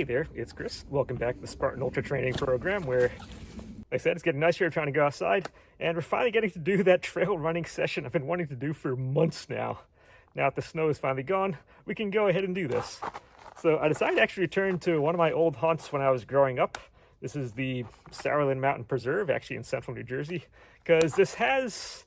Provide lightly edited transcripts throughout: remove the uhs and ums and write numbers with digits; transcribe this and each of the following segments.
Hey there, it's Chris. Welcome back to the Spartan Ultra training program where, like I said, it's getting nice here trying to go outside, and we're finally getting to do that trail running session I've been wanting to do for months now. Now that the snow is finally gone, we can go ahead and do this. So I decided to actually return to one of my old haunts when I was growing up. This is the Sourland Mountain Preserve, actually in central New Jersey, because this has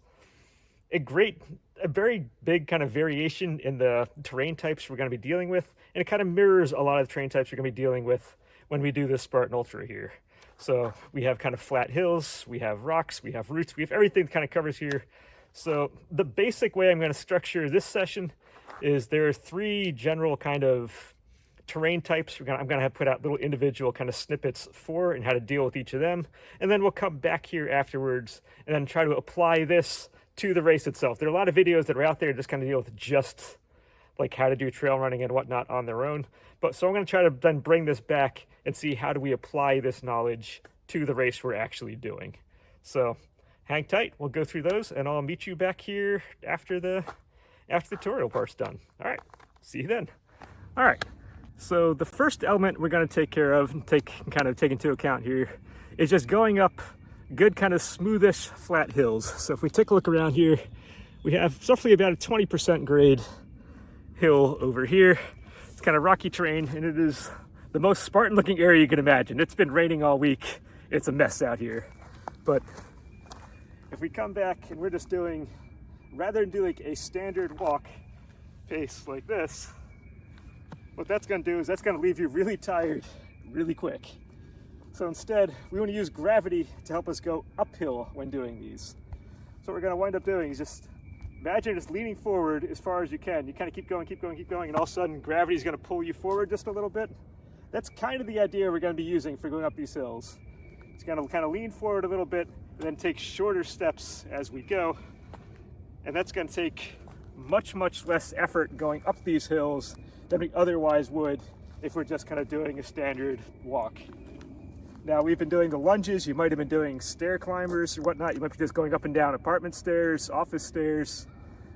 a very big kind of variation in the terrain types we're going to be dealing with, and it kind of mirrors a lot of the terrain types we're going to be dealing with when we do this Spartan Ultra here. So we have kind of flat hills, we have rocks, we have roots, we have everything that kind of covers here. So the basic way I'm going to structure this session is there are three general kind of terrain types I'm going to have put out little individual kind of snippets for and how to deal with each of them, and then we'll come back here afterwards and then try to apply this to the race itself. There are a lot of videos that are out there just kind of deal with just like how to do trail running and whatnot on their own. But so I'm going to try to then bring this back and see how do we apply this knowledge to the race we're actually doing. So hang tight, we'll go through those and I'll meet you back here after the tutorial part's done. All right, see you then. All right, so the first element we're going to take care of and take into account here is just going up good kind of smoothish flat hills. So if we take a look around here, we have roughly about a 20% grade hill over here. It's kind of rocky terrain, and it is the most Spartan looking area you can imagine. It's been raining all week. It's a mess out here. But if we come back and we're just doing, rather than do like a standard walk pace like this, what that's going to do is that's going to leave you really tired really quick. So instead, we want to use gravity to help us go uphill when doing these. So what we're going to wind up doing is just imagine just leaning forward as far as you can. You kind of keep going, and all of a sudden gravity is going to pull you forward just a little bit. That's kind of the idea we're going to be using for going up these hills. It's going to kind of lean forward a little bit and then take shorter steps as we go. And that's going to take much less effort going up these hills than we otherwise would if we're just kind of doing a standard walk. Now, we've been doing the lunges. You might have been doing stair climbers or whatnot. You might be just going up and down apartment stairs, office stairs.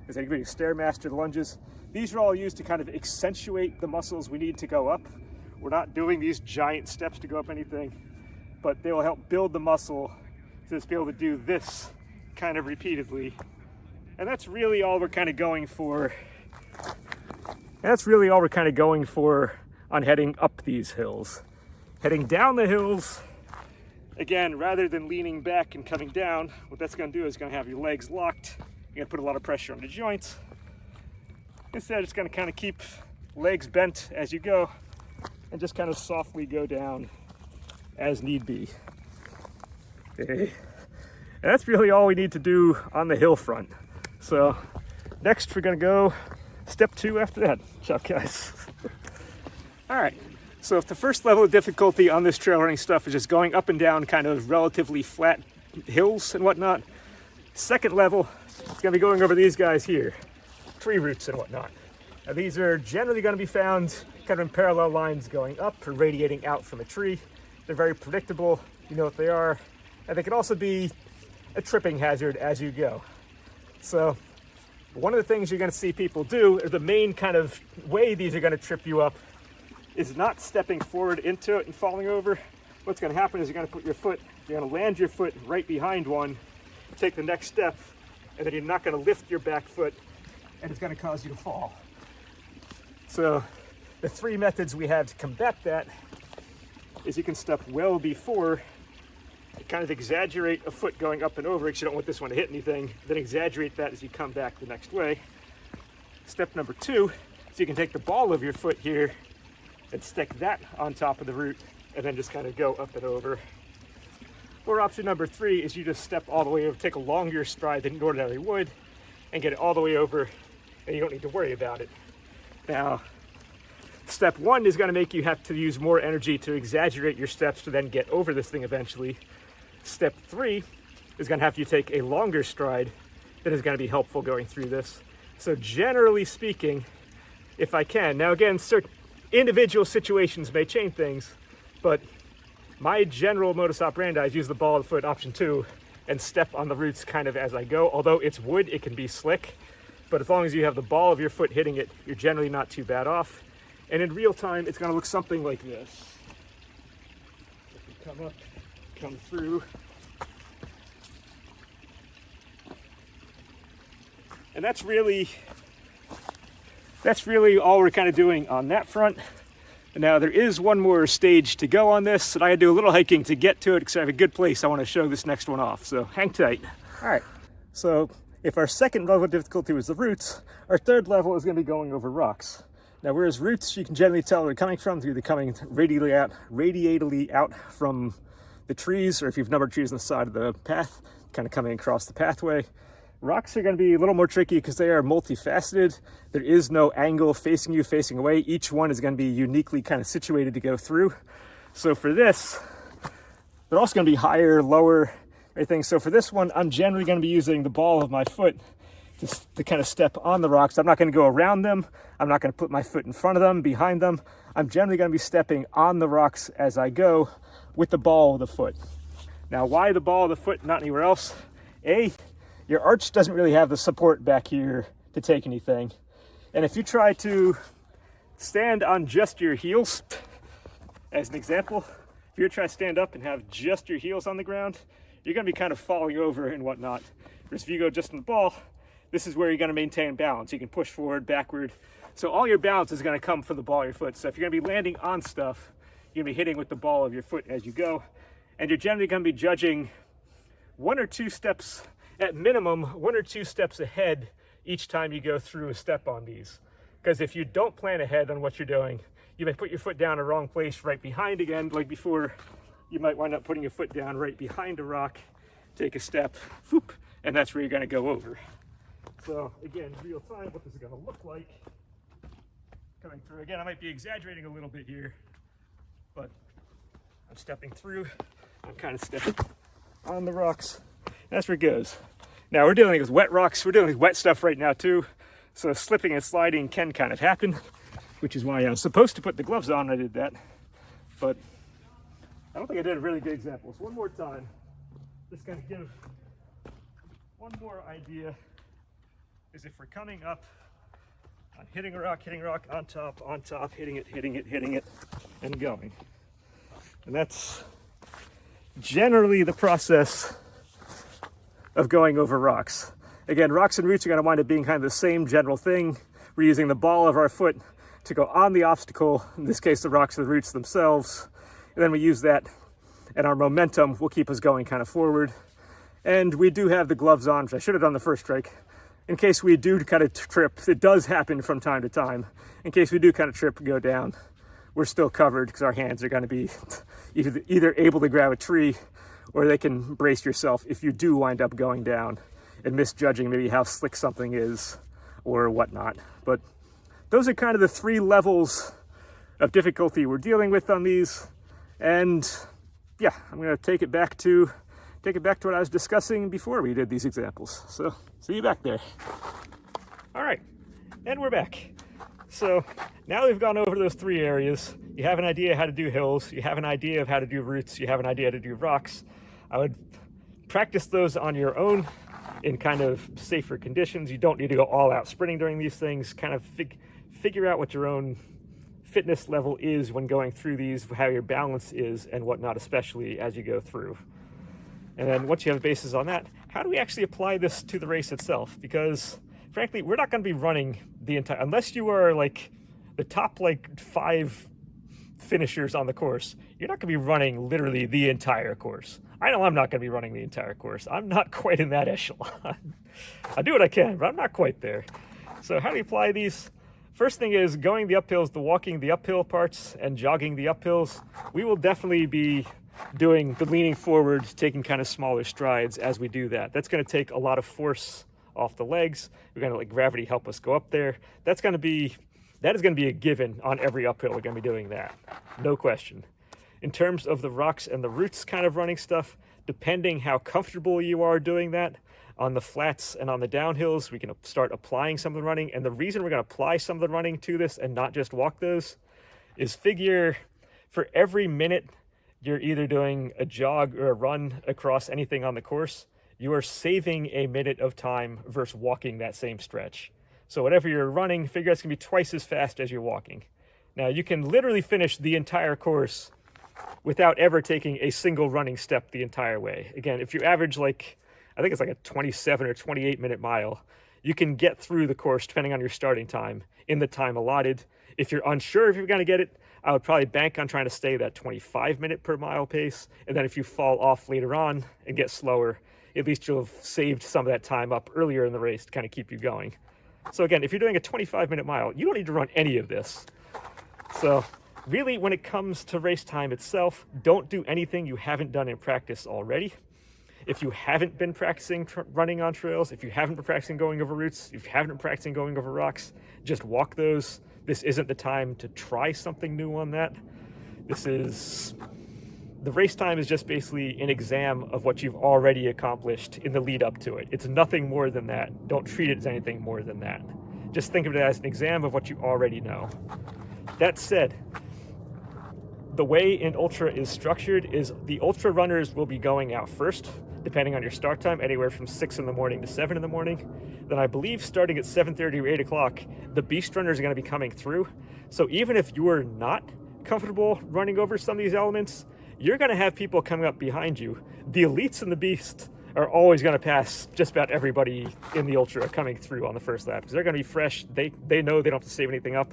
There's anybody Stairmaster lunges. These are all used to kind of accentuate the muscles we need to go up. We're not doing these giant steps to go up anything, but they will help build the muscle to just be able to do this kind of repeatedly. And that's really all we're kind of going for. On heading up these hills. Heading down the hills, again, rather than leaning back and coming down, what that's going to do is going to have your legs locked. You're going to put a lot of pressure on the joints. Instead, it's going to kind of keep legs bent as you go and just kind of softly go down as need be. Okay. And that's really all we need to do on the hill front. So next, we're going to go step 2 after that. Ciao, guys. All right. So if the first level of difficulty on this trail running stuff is just going up and down kind of relatively flat hills and whatnot, second level is going to be going over these guys here, tree roots and whatnot. Now these are generally going to be found kind of in parallel lines going up or radiating out from a tree. They're very predictable, you know what they are, and they can also be a tripping hazard as you go. So one of the things you're going to see people do, or the main kind of way these are going to trip you up, is not stepping forward into it and falling over. What's going to happen is you're going to land your foot right behind one, take the next step, and then you're not going to lift your back foot, and it's going to cause you to fall. So the 3 methods we have to combat that is you can step well before, kind of exaggerate a foot going up and over because you don't want this one to hit anything, then exaggerate that as you come back the next way. Step number 2 is you can take the ball of your foot here and stick that on top of the root and then just kind of go up and over. Or option number 3 is you just step all the way over, take a longer stride than you ordinarily would, and get it all the way over, and you don't need to worry about it. Now, step 1 is going to make you have to use more energy to exaggerate your steps to then get over this thing eventually. Step 3 is going to have you take a longer stride that is going to be helpful going through this. So generally speaking, if I can, now again, certain individual situations may change things, but my general modus operandi is use the ball of the foot, option 2, and step on the roots kind of as I go. Although it's wood, it can be slick, but as long as you have the ball of your foot hitting it, you're generally not too bad off. And in real time, it's going to look something like this. If you come up, come through. And that's really all we're kind of doing on that front. And now there is one more stage to go on this, and I had to do a little hiking to get to it because I have a good place I want to show this next one off. So hang tight. All right. So if our second level of difficulty was the roots, our third level is going to be going over rocks. Now, whereas roots, you can generally tell where they're coming from. They're either coming radially out from the trees, or if you've numbered trees on the side of the path, kind of coming across the pathway. Rocks are going to be a little more tricky because they are multifaceted. There is no angle facing you, facing away. Each one is going to be uniquely kind of situated to go through. So for this, they're also going to be higher, lower, everything. So for this one, I'm generally going to be using the ball of my foot to kind of step on the rocks. I'm not going to go around them. I'm not going to put my foot in front of them, behind them. I'm generally going to be stepping on the rocks as I go with the ball of the foot. Now, why the ball of the foot, not anywhere else? Your arch doesn't really have the support back here to take anything. And if you try to stand on just your heels, as an example, if you try to stand up and have just your heels on the ground, you're going to be kind of falling over and whatnot. Whereas if you go just on the ball, this is where you're going to maintain balance. You can push forward, backward. So all your balance is going to come from the ball of your foot. So if you're going to be landing on stuff, you're going to be hitting with the ball of your foot as you go. And you're generally going to be judging one or two steps, at minimum, one or two steps ahead each time you go through a step on these. Because if you don't plan ahead on what you're doing, you may put your foot down in the wrong place right behind again. Like before, you might wind up putting your foot down right behind a rock, take a step, whoop, and that's where you're going to go over. So again, real time, what this is going to look like coming through. Again, I might be exaggerating a little bit here, but I'm stepping through. I'm kind of stepping on the rocks. That's where it goes. Now we're dealing with wet rocks. We're dealing with wet stuff right now too. So slipping and sliding can kind of happen, which is why I was supposed to put the gloves on when I did that. But I don't think I did a really good example. So one more time, just kind of give one more idea, is if we're coming up, I'm hitting a rock, on top, hitting it, and going. And that's generally the process of going over rocks. Again, rocks and roots are going to wind up being kind of the same general thing. We're using the ball of our foot to go on the obstacle, in this case the rocks or the roots themselves, and then we use that, and our momentum will keep us going kind of forward. And we do have the gloves on, which I should have done the first strike, in case we do kind of trip. It does happen from time to time. In case we do kind of trip and go down, we're still covered because our hands are going to be either able to grab a tree, or they can brace yourself if you do wind up going down and misjudging maybe how slick something is or whatnot. But those are kind of the three levels of difficulty we're dealing with on these. And yeah, I'm going to take it back to what I was discussing before we did these examples. So see you back there. All right, and we're back. So now we've gone over those three areas. You have an idea how to do hills. You have an idea of how to do roots. You have an idea how to do rocks. I would practice those on your own in kind of safer conditions. You don't need to go all out sprinting during these things. Kind of figure out what your own fitness level is when going through these, how your balance is and whatnot, especially as you go through. And then once you have a basis on that, how do we actually apply this to the race itself? Because frankly, we're not going to be running the entire, unless you are like the top like 5 finishers on the course, you're not going to be running literally the entire course. I know I'm not going to be running the entire course. I'm not quite in that echelon. I do what I can, but I'm not quite there. So how do you apply these? First thing is going the uphills, the walking the uphill parts and jogging the uphills. We will definitely be doing the leaning forward, taking kind of smaller strides as we do that. That's going to take a lot of force off the legs. We're going to let gravity help us go up there. That is going to be a given on every uphill. We're going to be doing that, no question. In terms of the rocks and the roots kind of running stuff, depending how comfortable you are doing that, on the flats and on the downhills, we can start applying some of the running. And the reason we're going to apply some of the running to this and not just walk those is figure for every minute you're either doing a jog or a run across anything on the course, you are saving a minute of time versus walking that same stretch. So whatever you're running, figure it's going to be twice as fast as you're walking. Now, you can literally finish the entire course without ever taking a single running step the entire way. Again, if you average like, I think it's like a 27 or 28-minute mile, you can get through the course depending on your starting time in the time allotted. If you're unsure if you're going to get it, I would probably bank on trying to stay that 25-minute per mile pace. And then if you fall off later on and get slower, at least you'll have saved some of that time up earlier in the race to kind of keep you going. So again, if you're doing a 25-minute mile, you don't need to run any of this. So really, when it comes to race time itself, don't do anything you haven't done in practice already. If you haven't been practicing running on trails, if you haven't been practicing going over routes, if you haven't been practicing going over rocks, just walk those. This isn't the time to try something new on that. The race time is just basically an exam of what you've already accomplished in the lead up to it. It's nothing more than that. Don't treat it as anything more than that. Just think of it as an exam of what you already know. That said, the way an ultra is structured is the ultra runners will be going out first, depending on your start time, anywhere from 6 in the morning to 7 in the morning. Then I believe starting at 7:30 or 8 o'clock, the beast runners are going to be coming through. So even if you're not comfortable running over some of these elements, you're going to have people coming up behind you. The elites and the beasts are always going to pass just about everybody in the ultra coming through on the first lap, because they're going to be fresh. They know they don't have to save anything up.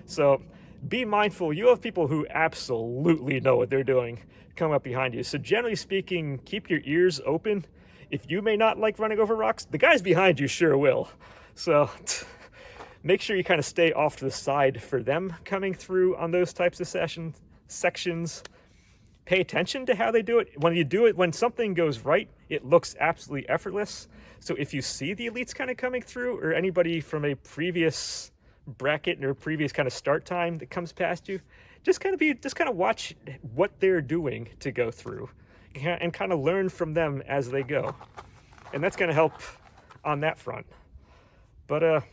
So be mindful. You have people who absolutely know what they're doing come up behind you. So generally speaking, keep your ears open. If you may not like running over rocks, the guys behind you sure will. So make sure you kind of stay off to the side for them coming through on those types of sections. Pay attention to how they do it. When you do it, when something goes right, it looks absolutely effortless. So if you see the elites kind of coming through, or anybody from a previous bracket or previous kind of start time that comes past you, just kind of watch what they're doing to go through and kind of learn from them as they go. And that's going to help on that front. But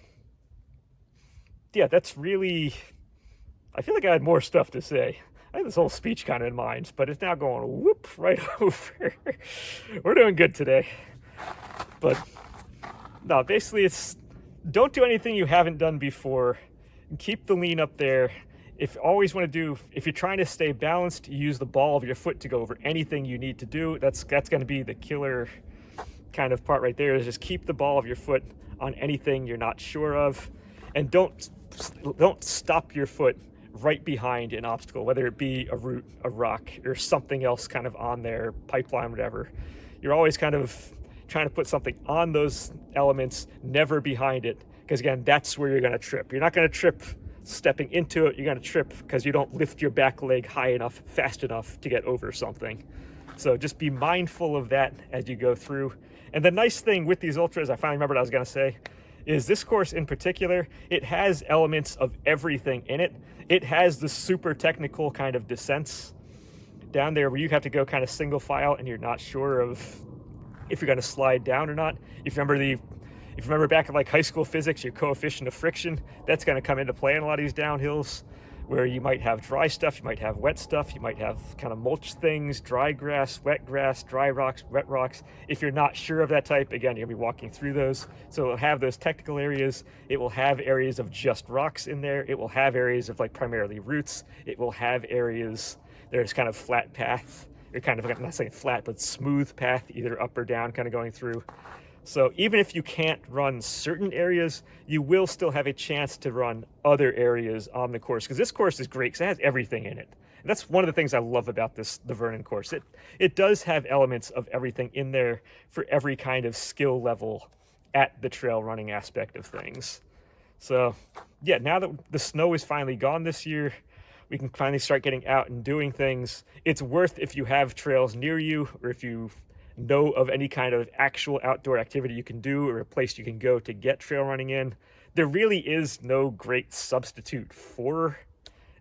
yeah, that's really, I feel like I had more stuff to say. I had this whole speech kind of in mind, but it's now going whoop right over. We're doing good today. But no, basically it's, don't do anything you haven't done before. Keep the lean up there. If you're trying to stay balanced, use the ball of your foot to go over anything you need to do. That's going to be the killer kind of part right there, is just keep the ball of your foot on anything you're not sure of. And don't stop your foot right behind an obstacle, whether it be a root, a rock, or something else kind of on their pipeline, whatever. You're always kind of trying to put something on those elements, never behind it, because again, that's where you're going to trip. You're not going to trip stepping into it. You're going to trip because you don't lift your back leg high enough, fast enough to get over something. So just be mindful of that as you go through. And the nice thing with these ultras, I finally remembered what I was going to say, is this course in particular, it has elements of everything in it. It has the super technical kind of descents down there where you have to go kind of single file and you're not sure of if you're going to slide down or not. If you remember back in like high school physics, your coefficient of friction, that's going to come into play in a lot of these downhills, where you might have dry stuff, you might have wet stuff, you might have kind of mulch things, dry grass, dry rocks, wet rocks. If you're not sure of that type, again, you're going to be walking through those. So it'll have those technical areas. It will have areas of just rocks in there. It will have areas of like primarily roots. It will have areas there's kind of flat path, or kind of, I'm not saying flat, but smooth path, either up or down kind of going through. So even if you can't run certain areas, you will still have a chance to run other areas on the course, because this course is great because it has everything in it. And that's one of the things I love about the Vernon course. It does have elements of everything in there for every kind of skill level at the trail running aspect of things. So yeah, now that the snow is finally gone this year, we can finally start getting out and doing things. It's worth, if you have trails near you, or if you know of any kind of actual outdoor activity you can do, or a place you can go to get trail running in, there really is no great substitute for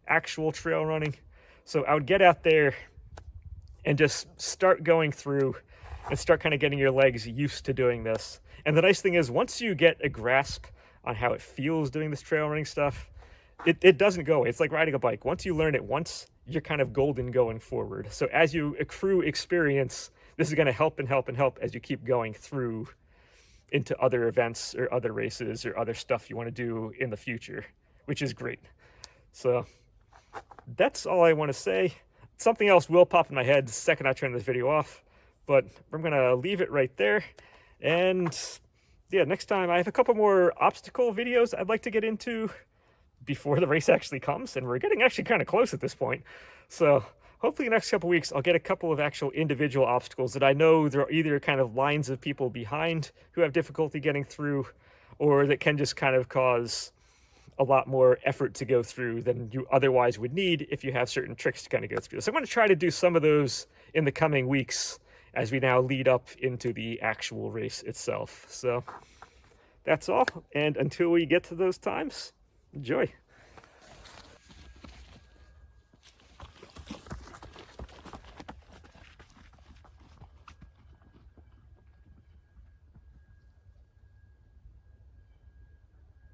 actual trail running. So I would get out there and just start going through and start kind of getting your legs used to doing this. And the nice thing is, once you get a grasp on how it feels doing this trail running stuff, it doesn't go away. It's like riding a bike. Once you learn it once, you're kind of golden going forward. So as you accrue experience, this is going to help and help and help as you keep going through into other events or other races or other stuff you want to do in the future, which is great. So that's all I want to say. Something else will pop in my head the second I turn this video off, but I'm going to leave it right there. And yeah, next time I have a couple more obstacle videos I'd like to get into before the race actually comes, and we're getting actually kind of close at this point. So hopefully the next couple weeks I'll get a couple of actual individual obstacles that I know there are either kind of lines of people behind who have difficulty getting through, or that can just kind of cause a lot more effort to go through than you otherwise would need if you have certain tricks to kind of go through. So I'm going to try to do some of those in the coming weeks as we now lead up into the actual race itself. So that's all, and until we get to those times, enjoy.